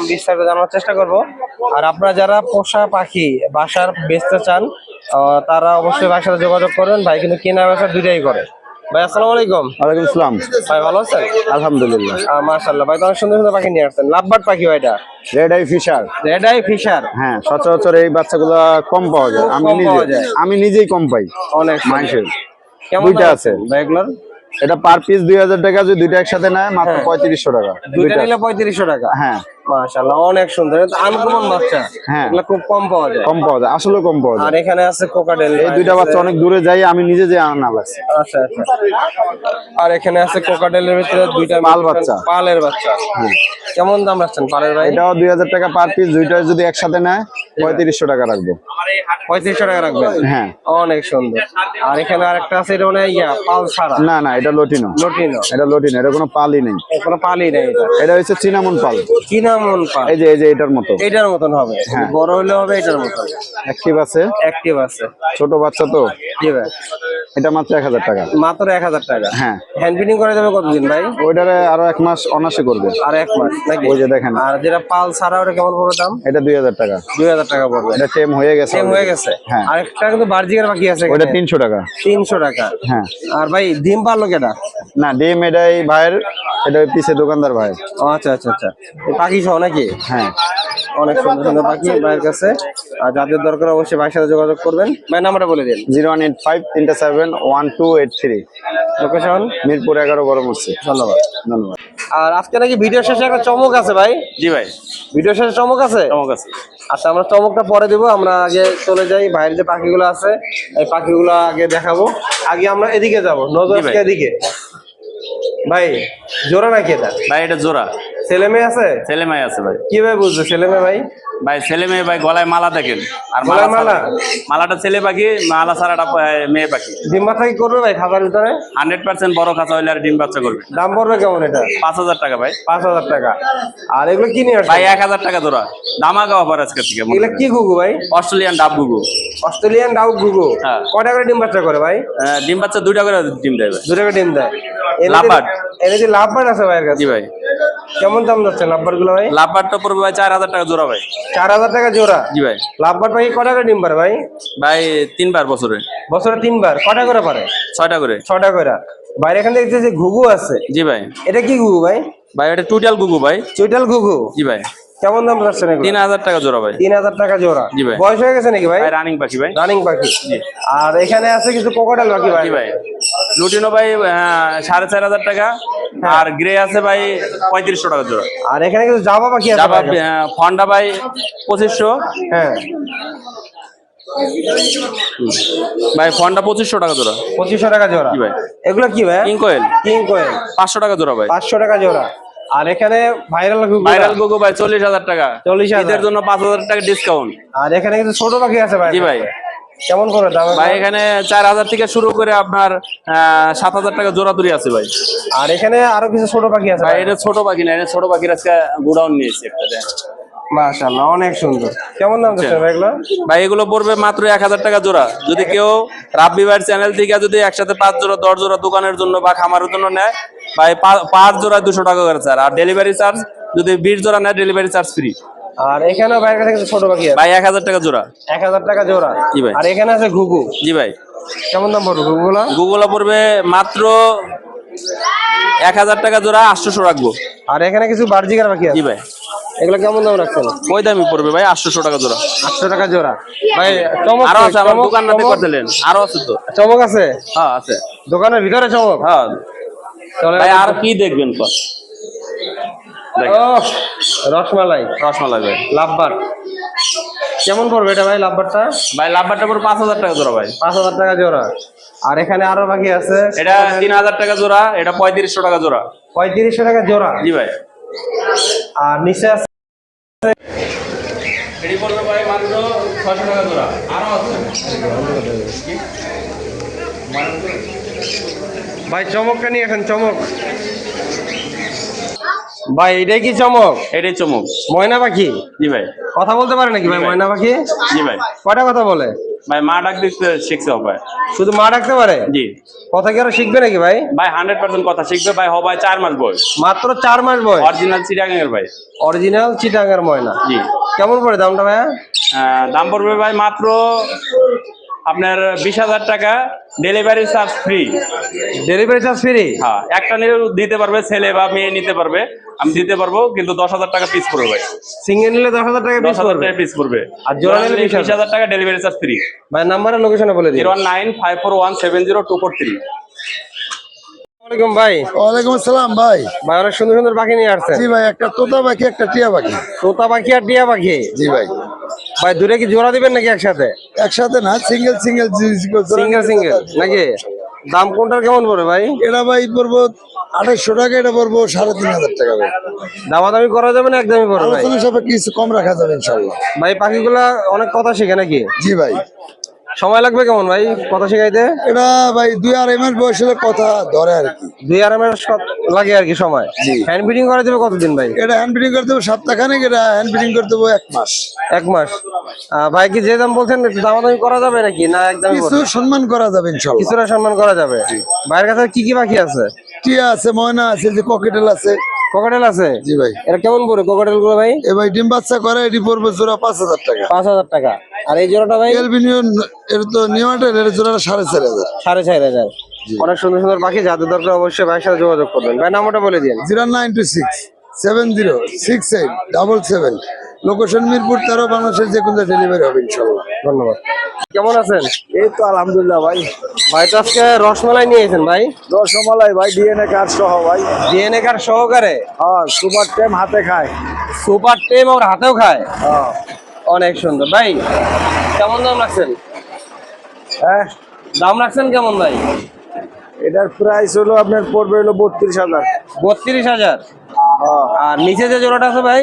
দাম বিস্তারিত জানার চেষ্টা করব। আর আপনারা যারা পোষা পাখি বাসার বেচতে চান তারা অবশ্যই ভাইয়ের সাথে যোগাযোগ করবেন। ভাই কিন্তু কেনা বেচা দুইটাই করে। ভাই আসসালামু আলাইকুম। ওয়ালাইকুম আসসালাম। ভাই ভালো আছেন? আলহামদুলিল্লাহ। মাশাআল্লাহ ভাই তো অনেক সুন্দর সুন্দর পাখি নিয়ে আসছেন। লাভবার্ড পাখি ভাই এটা? Red eye fisher. Red eye fisher. হ্যাঁ, সচরাচর এই বাচ্চাগুলো কম পাওয়া যায়। আমি নিজেই কম পাই অনেক মানুষের। কেমন দুইটা দাম আছে ভাই এগুলোর? এটা পার পিস 2000 টাকা, যদি দুইটা একসাথে নেয় মাত্র 3500 টাকা। দুইটা নিলে 3500 টাকা। হ্যাঁ মাশাআল্লাহ অনেক সুন্দর, আনকমন বাচ্চা। হ্যাঁ, এগুলো খুব কম পাওয়া যায়। কম পাওয়া যায়, আসলে কম পাওয়া যায়। আর এখানে আছে কোকাটেল। এই দুইটা বাচ্চা অনেক দূরে যাই, আমি নিজে যে আনা লাগছে। আচ্ছা আচ্ছা। আর এখানে আছে কোকাটেলের ভিতরে দুইটা পাল বাচ্চা, পালের বাচ্চা। হ্যাঁ। কেমন দাম রাখছেন পালের ভাই? এটাও 2000 টাকা পার পিস, দুইটা যদি একসাথে নেয় 3500 টাকা রাখবো। 3500 টাকা রাখবেন? হ্যাঁ, অনেক সুন্দর। আর এখানে আরেকটা আছে, এটা মানে পাল ছাড়া। না না, এটা লটিনো। এটা লটিনো, এটা কোনো পালই নেই। কোনো পালই নেই। এটা হচ্ছে চিনামন পাল। চিনামন পাল। এই যে এটার মতো। এটার মতন হবে। হ্যাঁ, বড় হলে হবে এটার মতন। অ্যাক্টিভ আছে। অ্যাক্টিভ আছে। ছোট বাচ্চা তো। জি ভাই। এটা মাত্র 1000 টাকা। মাত্র 1000 টাকা? হ্যাঁ। হ্যান্ড ফিডিং করা যাবে কতদিন ভাই? ওইটারে আরো 1 মাস অনাসে করবে। আর 1 মাস নাকি? ওই যে দেখেন। আর যেটা পাল ছাড়া ওটা কেমন পড়বে দাম? এটা 2000 টাকা। 2000 টাকা পড়বে। এটা টেম হয়ে গেছে। টেম হয়ে গেছে। হ্যাঁ। আর একটা কিন্তু বার্জিকের বাকি আছে। ওটা 300 টাকা। 300 টাকা। হ্যাঁ। আর ভাই ডিম পারলো কেটা? না, ডিম এটাই ভাইয়ের, এটা পিছে দোকানদার ভাই। আচ্ছা আচ্ছা আচ্ছা। এই পাখি সহ নাকি? হ্যাঁ। অনেক সুন্দর সুন্দর পাখি ভাইয়ের কাছে। আর যাদের দরকার অবশ্যই ভাইয়ের সাথে যোগাযোগ করবেন। ভাই নাম্বারটা বলে দিন। 01853711283। লোকেশন মিরপুর 11 বড় মসজিদ। ধন্যবাদ। ধন্যবাদ। আর আজকে নাকি ভিডিও শেষে একটা চমক আছে ভাই? জি ভাই, ভিডিও শেষে চমক আছে? চমক আছে। আচ্ছা, আমরা চমকটা পরে দেবো। আমরা আগে চলে যাই, বাইরের যে পাখিগুলো আছে এই পাখিগুলো আগে দেখাবো। আগে আমরা এদিকে যাবো, নজর এদিকে। ভাই জোড়া নাকি এটা? ভাই এটা জোড়া। ছেলে মেয়ে আছে? ছেলে মেয়ে আছে ভাই। কিভাবে বুঝছো ছেলে মেয়ে ভাই? ভাই ছেলে মেয়ে ভাই, গলায় মালা দেখেন। আর মালাটা ছেলে পাখি, মালা ছাড়াটা মেয়ে পাখি। ডিম বাচ্চা কি করবে ভাই খাবার ভিতরে? 100% বড় খাঁচা হইলে আর ডিম বাচ্চা করবে। দাম পড়বে কেমন এটা? 5000 টাকা ভাই। 5000 টাকা। আর এগুলো কি নিয়ে ভাই 1000 টাকা জোড়া। দামাকা অফার আজকে থেকে। এগুলো কি গুগু ভাই? অস্ট্রেলিয়ান ডাব গুগু। অস্ট্রেলিয়ান ডাব গুগু। হ্যাঁ। কয়টা করে ডিম বাচ্চা করে ভাই? ডিম বাচ্চা 2টা করে ডিম দেয় ভাই। 2টা করে ডিম দেয়। লাভবার্ড। এনে যে লাভবার্ড আছে ভাইয়ের কাছে? জি ভাই। কেমন দাম যাচ্ছে লাভবার্ড গুলো ভাই? লাভবার্ডটা পড়বে ভাই 4000 টাকা জোড়া ভাই। 4000 টাকা জোড়া? জি ভাই। লাভবার্ড পাখি কয়টা করে ডিম পারে ভাই? ভাই 3বার বছরে। বছরে 3বার? কয়টা করে পারে? 6টা করে। 6টা করে। বাইরে এখান থেকে যে ঘুঘু আছে? জি ভাই। এটা কি ঘুঘু ভাই? ভাই এটা টুটাল গুগু ভাই। চুইটাল ঘুঘু? জি ভাই। কেমন দাম যাচ্ছে নাকি? 3000 টাকা জোড়া ভাই। 3000 টাকা জোড়া? জি ভাই। বয়স হয়ে গেছে নাকি ভাই? রানিং পাখি ভাই। রানিং পাখি। জি। আর এখানে আছে কিছু কোকাটেল পাখি ভাই? জি ভাই। লুটিনো ভাই 4500 টাকা। আর গ্রে আছে ভাই 3500 টাকা জোড়া। আর এখানে কিছু জাভা পাখি আছে? জাভা ফন্ডা ভাই 2500। হ্যাঁ ভাই ফন্ডা 2500 টাকা জোড়া। 2500 টাকা জোড়া? জি ভাই। এগুলো কি ভাই? কিং কোয়েল। কিং কোয়েল 500 টাকা জোড়া ভাই। 500 টাকা জোড়া। আর এখানে ভাইরাল গুগু? ভাইরাল গুগু ভাই 40000 টাকা। 40000। এদের জন্য 5000 টাকা ডিসকাউন্ট। আর এখানে কিছু ছোট পাখি আছে ভাই? জি ভাই। কেমন করে দাম ভাই এখানে 4000 থেকে শুরু করে আপনার 7000 টাকা জোড়া দূরে আছে ভাই। আর এখানে আরো কিছু ছোট পাখি আছে ভাই এটা ছোট পাখি না, এটা ছোট পাখির আজকে গোডাউন নিয়েছি একটা। মাশাআল্লাহ অনেক সুন্দর। কেমন দাম যাচ্ছে ভাই এগুলো? ভাই এগুলো পড়বে মাত্র 1000 টাকা জোড়া। যদি কেউ রাব্বি ভাইয়ের চ্যানেল থেকে যদি একসাথে 5 জোড়া 10 জোড়া দোকানের জন্য বা খামারের জন্য নেয়, ভাই 5 জোড়া 200 টাকা করে স্যার। আর ডেলিভারি চার্জ যদি 20 জোড়া নেয়, ডেলিভারি চার্জ ফ্রি। আর এখানেও ভাইয়ের কাছে কিছু ছোট পাখি আছে? ভাই 1000 টাকা জোড়া। 1000 টাকা জোড়া? জি ভাই। আর এখানে আছে ঘুঘু? জি ভাই। কেমন দাম পড়বে ঘুঘুগুলো? গুগলা পড়বে মাত্র 1000 টাকা জোড়া, 800 রাখবো। আর এখানে কিছু বার্জিকার পাখি আছে? জি ভাই। এগুলো কেমন দাম রাখছেন? ওই দামই পড়বে ভাই, 800 টাকা জোড়া। 800 টাকা জোড়া? ভাই চমক আরো আছে, আমার দোকান নাতে করতেলেন আরো আছে তো। চমক আছে? হ্যাঁ আছে। দোকানের ভিতরে চমক? হ্যাঁ। চলে ভাই আর কি দেখবেন তো? রসমালাই। রসমালাই ভাই। লাভবার্ড কেমন পড়বে এটা ভাই? লাভবার্ডটা ভাই লাভবারটা পড়বে 5000 টাকা জোড়া ভাই। 5000 টাকা জোড়া? আর এখানে আরো পাখি আছে? এটা 3000 টাকা জোড়া, এটা 3500 টাকা জোড়া। 3500 টাকা জোড়া? জি ভাই। আর নিচে আছে এটি পড়বে ভাই মাত্র 600 টাকা জোড়া। আরো আছে ভাই, চমকটা নিয়ে এখন চমক। ভাই এটাই কি চমক? এটাই চমক। ময়না পাখি জি ভাই। কথা বলতে পারে নাকি ভাই ভাই। ময়না পাখি? জি ভাই। কয়টা কথা বলে? ভাই মা ডাক দিতে শিখছে ভাই। শুধু মা ডাকতে পারে? জি কথা কি আরো শিখবে নাকি ভাই? ভাই 100% কথা শিখবে ভাই। ভাই 4 মাস বয়স। মাত্র 4 মাস বয়স। অরিজিনাল চিটাগাং এর ভাই। অরিজিনাল চিটাগাঙ্গের ময়না। জি। কেমন পড়ে দামটা ভাইয়া? দাম পড়বে ভাই মাত্র আপনার 20,000 টাকা, delivery charge free. Delivery charge free? হ্যাঁ, একটা নিয়ে দিতে পারবে, ছেলে বা মেয়ে নিতে পারবে, আমি দিতে পারবো, কিন্তু 10,000 টাকা পিস পড়বে ভাই। সিঙ্গেল নিলে 10,000 টাকা পিস 10,000 পড়বে? টাকা পিস পড়বে। আর জোড়া নিলে 20,000 টাকা, ডেলিভারি চার্জ ফ্রি। ভাই নাম্বার আর লোকেশনে বলে দিন। 01954170243। আসসালামু আলাইকুম ভাই। ওয়ালাইকুম আসসালাম ভাই। ভাই অনেক সুন্দর সুন্দর পাখি নিয়ে আসছেন। জি ভাই, একটা তোতা পাখি একটা টিয়া পাখি। তোতা পাখি আর টিয়া পাখি? জি ভাই। ভাই দুটো কি জোড়া দিবেন নাকি একসাথে? একসাথে না, সিঙ্গেল সিঙ্গেল। সিঙ্গেল সিঙ্গেল নাকি? দাম কোনটার কেমন পড়বে ভাই? এটা ভাই পড়বো 2800 টাকা, এটা পড়বো 3,500 টাকা ভাই। দামাদামি করা যাবে না একদমই পড়বে ভাই? আলোচনা সাপেক্ষে কিছু কম রাখা যাবে ইনশাল্লাহ। ভাই পাখিগুলা অনেক কথা শিখে নাকি? জি ভাই। সময় লাগবে কেমন ভাই কথা শিখাইতে? এটা ভাই 2-2.5 মাস বয়স হলে কথা ধরে আর কি। 2-2.5 মাস লাগে আর কি সময়। জি। হ্যান্ড ফিডিং করা যাবে কতদিন ভাই? এটা হ্যান্ড ফিডিং করতে হবে সপ্তাহখানেক, এটা হ্যান্ড ফিডিং করতে হবে 1 মাস। 1 মাস। ভাই কি যে দাম বলছেন একটু দামাদামি করা যাবে নাকি না একদমই কিছু পড়বে? সম্মান করা যাবে ইনশাল্লাহ। কিছুটা সম্মান করা যাবে। ভাইয়ের কাছে কি কি পাখি আছে? টিয়া আছে, ময়না আছে, যে ককেটেল আছে। ককাটেল আছে? জি ভাই। এটা কেমন পড়ে ককাটেল গুলো ভাই? এ ভাই ডিম বাচ্চা করে, এটি পড়বে জোড়া 5,000 টাকা। 5,000 টাকা। আর এই জোড়াটা ভাই? এলবিনিয়ন এর তো নিউমাটের, এর জোড়াটা 4,500। 4,500। অনেক সুন্দর সুন্দর পাখি, যাদের দরকার অবশ্যই ভাইয়ের সাথে যোগাযোগ করবেন। ভাই নাম্বারটা বলে দিন। 0926706777। লোকেশন মিরপুর 13, বাংলাদেশের যে কোনো ডেলিভারি হবে ইনশাল্লাহ। ধন্যবাদ। কেমন আছেন? এই তো আলহামদুলিল্লাহ ভাই। ভাই তো আজকে রসমালাই নিয়েছেন ভাই? রসমালাই ভাই, ডিএনএ কার্ড সহ ভাই। ডিএনএ কার্ড সহকারে? হ্যাঁ, সুপার টেম হাতে খায়। সুপার টেম ওর হাতেও খায়? হ্যাঁ। অনেক সুন্দর ভাই। কেমন দাম রাখছেন? হ্যাঁ, দাম রাখছেন কেমন ভাই? এটার প্রাইস হলো আপনার পড়বে হলো 32,000। 32,000। হ্যাঁ, আর নিচে যে জোড়াটা আছে ভাই?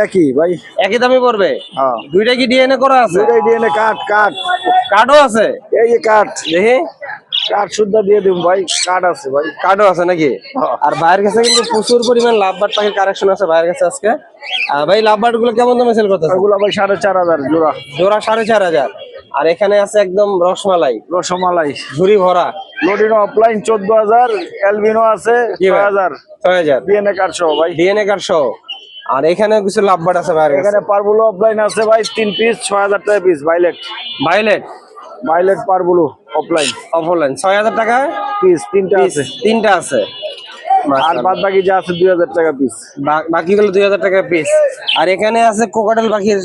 একই ভাই। একই দামই পড়বে? হ্যাঁ, দুইটা কি ডিএনএ করা আছে? দুটাই ডিএনএ কার্ড। কার্ডও আছে? এই যে কার্ড, দেখি। কার্ড শুদ্ধ দিয়ে দিন ভাই, কার্ড আছে ভাই। কার্ডও আছে নাকি? হ্যাঁ। আর ভাইয়ের কাছে কিন্তু প্রচুর পরিমাণ লাভবার্ড পাখির কালেকশন আছে ভাইয়ের কাছে আজকে। ভাই লাভবার্ড গুলো কেমন দামে সেল করতেছে? ওগুলো ভাই 4,500 জোড়া। জোড়া 4,500। আর এখানে আছে একদম রসমালাই, রসমালাই ঝুরি ভরা। লোডিনো অফলাইন 14,000, এলবিনো আছে কি ভাই? 6,000। 6,000 ডিএনএ কার্ড সহ ভাই। ডিএনএ কার্ড সহ। আর এখানে কিছু লাভবার্ড আছে ভাইয়ের কাছে। এখানে পারবুলো অফলাইন আছে ভাই, 3 পিস 6,000 টাকা পিস। ভাইলেট ভাইলেট পারবুলো অফলাইন অফলাইন 6,000 টাকা পিস, 3টা পিস। আছে। 3টা আছে। আর বাদ বাকি যা আছে 2,000 টাকা পিস। বাকিগুলো 2,000 টাকা পিস। আর এখানে আছে কোকাটেল পাখির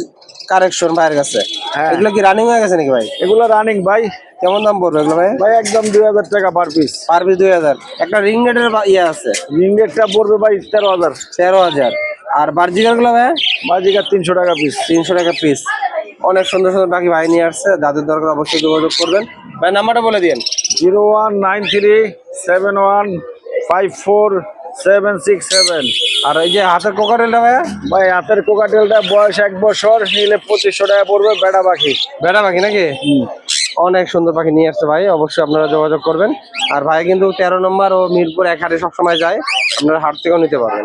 কালেকশন ভাইয়ের কাছে। হ্যাঁ। এগুলো কি রানিং হয়ে গেছে নাকি ভাই? এগুলো রানিং ভাই। কেমন দাম পড়বে এগুলো ভাই? ভাই একদম 2,000 টাকা পার পিস। Per piece 2,000। একটা রিং নেটের ইয়ে আছে, রিংগেটটা পড়বে ভাই 13,000। 13,000। আর বার্জিকার গুলো ভাই? বাজিকার 300 টাকা পিস। 300 টাকা পিস। অনেক সুন্দর সুন্দর পাখি ভাই নিয়ে আসছে, যাদের দরকার অবশ্যই যোগাযোগ করবেন। ভাই নাম্বারটা বলে দিন। 0193745767। আর এই যে হাতের কোকাটেলটা ভাই? ভাই হাতের কোকাটেলটা বয়স 1 বছর, নিলে 2,500 টাকা পড়বে। বেড়া পাখি। বেটা পাখি নাকি? অনেক সুন্দর পাখি নিয়ে আসছে ভাই, অবশ্যই আপনারা যোগাযোগ করবেন। আর ভাই কিন্তু 13 নম্বর ও মিরপুর 1 হাটে সবসময় যায়, আপনারা হাট থেকেও নিতে পারবেন।